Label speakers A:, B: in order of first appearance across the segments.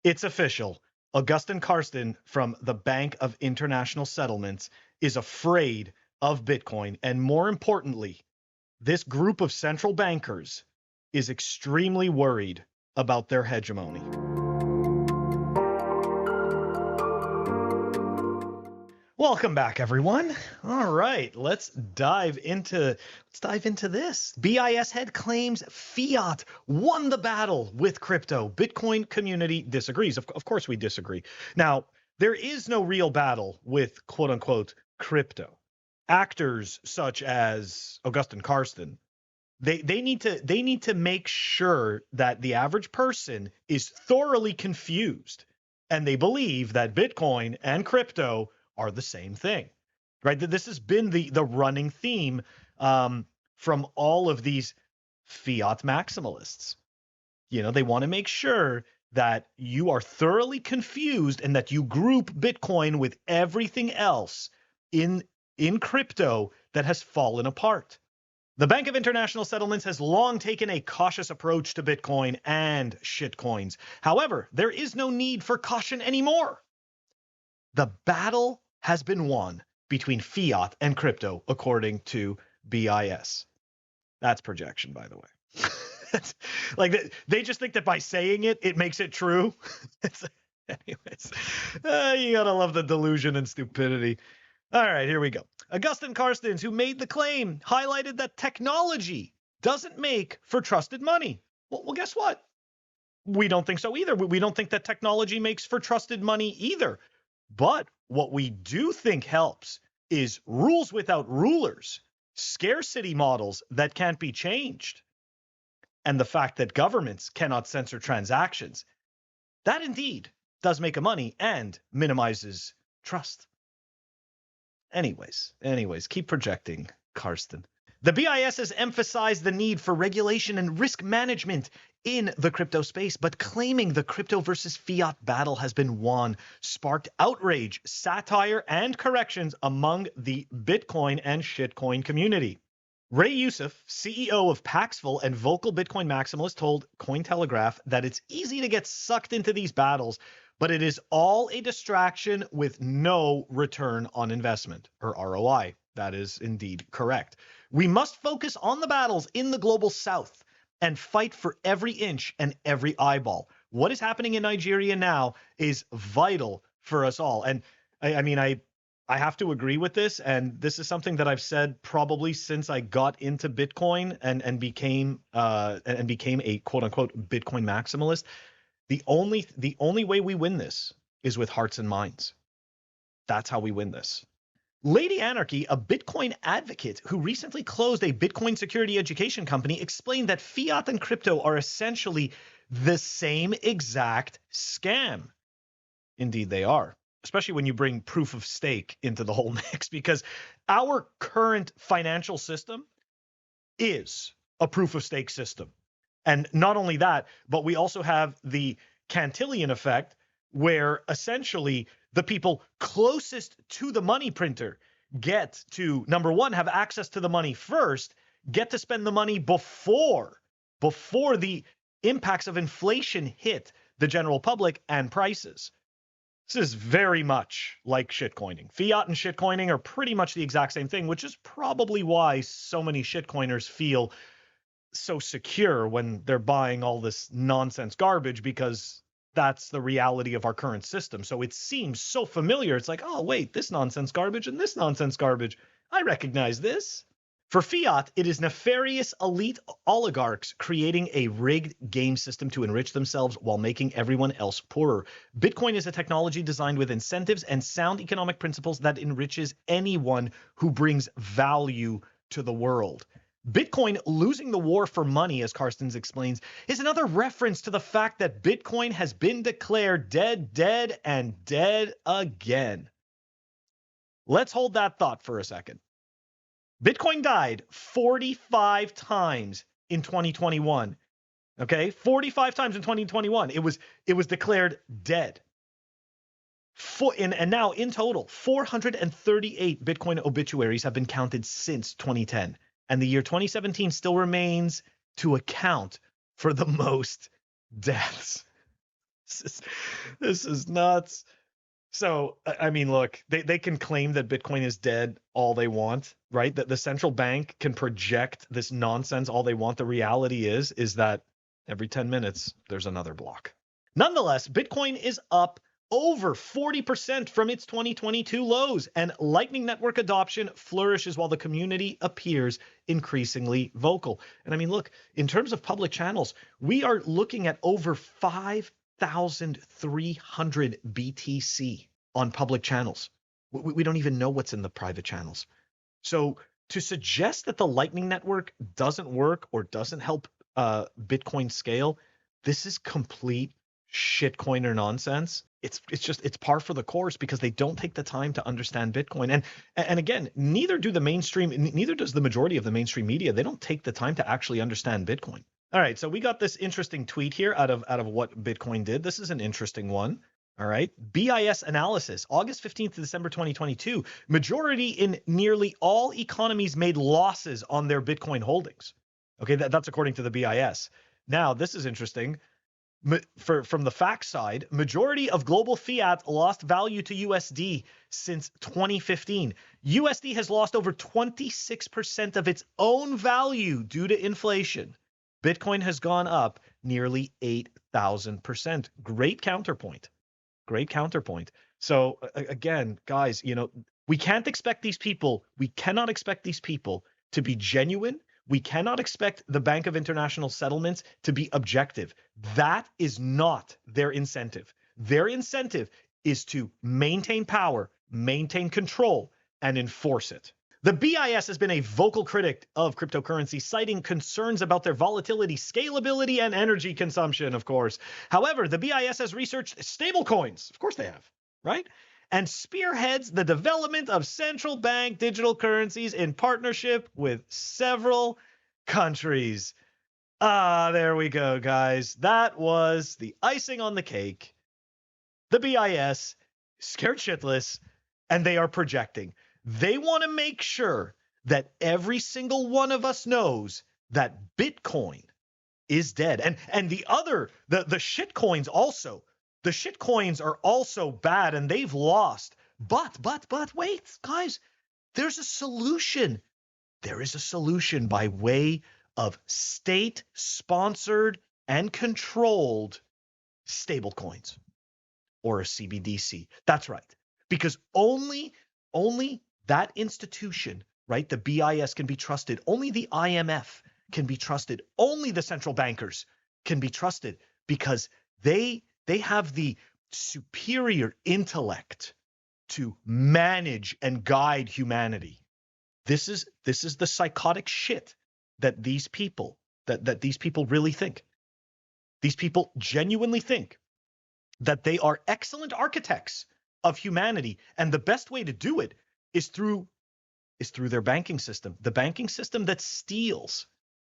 A: It's official. Augustin Karsten from the Bank of International Settlements is afraid of Bitcoin. And more importantly, this group of central bankers is extremely worried about their hegemony. Welcome back, everyone. All right, let's dive into this. BIS head claims Fiat won the battle with crypto. Bitcoin community disagrees. Of course we disagree. Now, there is no real battle with quote unquote crypto. Actors such as Augustin Karsten, they need to make sure that the average person is thoroughly confused and they believe that Bitcoin and crypto are the same thing, right? This has been the running theme from all of these fiat maximalists. You know, they want to make sure that you are thoroughly confused and that you group Bitcoin with everything else in crypto that has fallen apart. The Bank of International Settlements has long taken a cautious approach to Bitcoin and shitcoins. However, there is no need for caution anymore. The battle has been won between fiat and crypto, according to BIS. That's projection, by the way. Like they just think that by saying it, it makes it true. Anyways, you gotta love the delusion and stupidity. All right, here we go. Augustin Karstens, who made the claim, highlighted that technology doesn't make for trusted money. Well, guess what? We don't think so either. We don't think that technology makes for trusted money either. But what we do think helps is rules without rulers, scarcity models that can't be changed, and the fact that governments cannot censor transactions. That indeed does make a money and minimizes trust. Anyways, keep projecting, Karsten. The BIS has emphasized the need for regulation and risk management in the crypto space, but claiming the crypto versus fiat battle has been won sparked outrage, satire, and corrections among the Bitcoin and shitcoin community. Ray Youssef, CEO of Paxful and vocal Bitcoin maximalist, told Cointelegraph that it's easy to get sucked into these battles, but it is all a distraction with no return on investment, or ROI. That is indeed correct. We must focus on the battles in the global south and fight for every inch and every eyeball. What is happening in Nigeria now is vital for us all. And I have to agree with this, and this is something that I've said probably since I got into Bitcoin and became a quote unquote Bitcoin maximalist. The only way we win this is with hearts and minds. That's how we win this. Lady Anarchy, a Bitcoin advocate who recently closed a Bitcoin security education company, explained that fiat and crypto are essentially the same exact scam. Indeed, they are, especially when you bring proof of stake into the whole mix, because our current financial system is a proof of stake system. And not only that, but we also have the Cantillon effect, where essentially the people closest to the money printer get to, number one, have access to the money first, get to spend the money before the impacts of inflation hit the general public and prices. This is very much like shitcoining. Fiat and shitcoining are pretty much the exact same thing, which is probably why so many shitcoiners feel so secure when they're buying all this nonsense garbage, because that's the reality of our current system. So it seems so familiar. It's like, oh, wait, this nonsense garbage and this nonsense garbage. I recognize this. For fiat, it is nefarious elite oligarchs creating a rigged game system to enrich themselves while making everyone else poorer. Bitcoin is a technology designed with incentives and sound economic principles that enriches anyone who brings value to the world. Bitcoin losing the war for money, as Karstens explains, is another reference to the fact that Bitcoin has been declared dead, and dead again. Let's hold that thought for a second. Bitcoin died 45 times in 2021. Okay, 45 times in 2021. It was declared dead. And now in total, 438 Bitcoin obituaries have been counted since 2010. And the year 2017 still remains to account for the most deaths. This is nuts. So, I mean, look, they can claim that Bitcoin is dead all they want, right? That the central bank can project this nonsense all they want. The reality is that every 10 minutes, there's another block. Nonetheless, Bitcoin is up over 40% from its 2022 lows, and Lightning Network adoption flourishes while the community appears increasingly vocal. And I mean, look, in terms of public channels, we are looking at over 5,300 BTC on public channels. We don't even know what's in the private channels. So to suggest that the Lightning Network doesn't work or doesn't help Bitcoin scale, this is complete shitcoiner nonsense. It's par for the course because they don't take the time to understand Bitcoin. And again, neither does the majority of the mainstream media. They don't take the time to actually understand Bitcoin. All right, so we got this interesting tweet here out of what Bitcoin did. This is an interesting one. All right, BIS analysis, August 15th to December 2022. Majority in nearly all economies made losses on their Bitcoin holdings. Okay, that's according to the BIS. Now, this is interesting. From the fact side, majority of global fiat lost value to USD since 2015. USD has lost over 26% of its own value due to inflation. Bitcoin has gone up nearly 8,000%. Great counterpoint. Great counterpoint. So again, guys, we cannot expect these people to be genuine. We cannot expect the Bank of International Settlements to be objective. That is not their incentive. Their incentive is to maintain power, maintain control, and enforce it. The BIS has been a vocal critic of cryptocurrency, citing concerns about their volatility, scalability, and energy consumption, of course. However, the BIS has researched stablecoins. Of course they have, right? And spearheads the development of central bank digital currencies in partnership with several countries. There we go, guys. That was the icing on the cake. The BIS, scared shitless, and they are projecting. They want to make sure that every single one of us knows that Bitcoin is dead. And the shit coins also. The shit coins are also bad and they've lost. But wait, guys, there's a solution. There is a solution by way of state-sponsored and controlled stablecoins or a CBDC. That's right. Because only that institution, right, the BIS can be trusted. Only the IMF can be trusted. Only the central bankers can be trusted because they have the superior intellect to manage and guide humanity. This is the psychotic shit that these people really think. These people genuinely think that they are excellent architects of humanity, and the best way to do it is through their banking system, the banking system that steals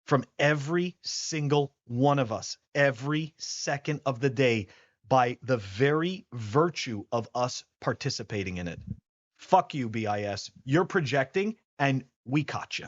A: from every single one of us every second of the day by the very virtue of us participating in it. Fuck you, BIS. You're projecting, and we caught you.